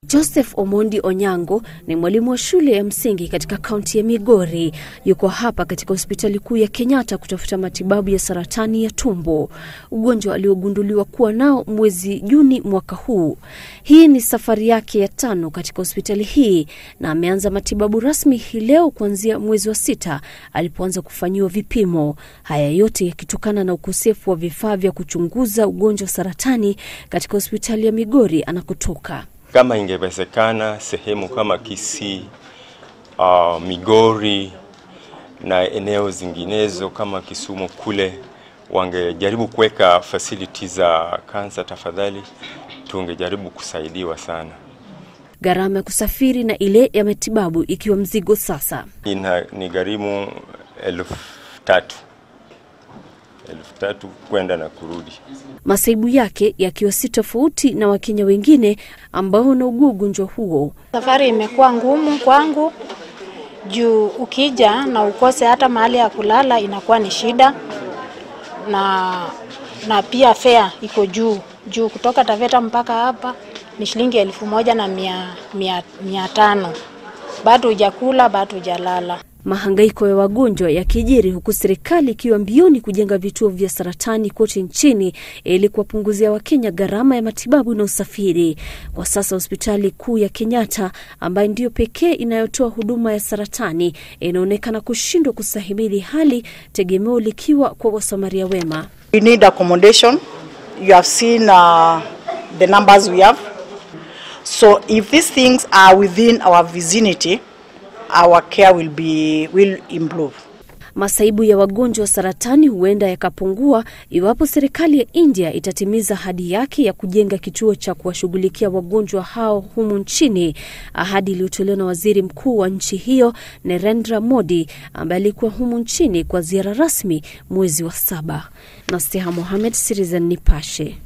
Joseph Omondi Onyango ni mwalimu wa shule ya msingi katika kaunti ya Migori. Yuko hapa katika hospitali kuu ya Kenyatta kutafuta matibabu ya saratani ya tumbo, ugonjwa aliogunduliwa kuwa nao mwezi Juni mwaka huu. Hii ni safari yake ya 5 katika hospitali hii na ameanza matibabu rasmi hii leo kuanzia mwezi wa 6 alipoanza kufanyiwa vipimo. Haya yote yakitokana na ukosefu wa vifaa vya kuchunguza ugonjwa wa saratani katika hospitali ya Migori anakotoka. Kama ingewezekana sehemu kama Kisii, Migori na eneo zinginezo kama Kisumu kule wangejaribu kuweka facilities za cancer, tafadhali tungejaribu kusaidiwa sana. Gharama ya kusafiri na ile ya matibabu ikiwa mzigo sasa. Ni gharimu 3,000 kwenda na kurudi. Masaibu yake yakiwa si tofauti na Wakenya wengine ambao wanaugua ugonjwa huo. Safari imekuwa ngumu kwangu juu ukija na ukose hata mahali ya kulala inakuwa ni shida, na pia fare iko juu kutoka Taveta mpaka hapa ni shilingi 1,500. Bado hujakula, bado hujalala. Mahangaiko ya wagonjwa yakijiri huku serikali ikiwa mbioni kujenga vituo vya saratani kote nchini ili kuwapunguzia Wakenya gharama ya matibabu na usafiri. Kwa sasa hospitali kuu ya Kenyatta ambayo ndio pekee inayotoa huduma ya saratani inaonekana kushindwa kusahimili hali, tegemeo likiwa kwa wasamaria wema. We need accommodation. You have seen the numbers we have. So if these things are within our vicinity, our care will improve. Masaibu ya wagonjwa wa saratani huenda yakapungua iwapo serikali ya India itatimiza ahadi yake ya kujenga kituo cha kuwashughulikia wagonjwa hao humu nchini, ahadi iliyotolewa na waziri mkuu wa nchi hiyo Narendra Modi ambaye alikuwa humu nchini kwa ziara rasmi mwezi wa 7. Nasteha Mohamed, Citizen Nipashe.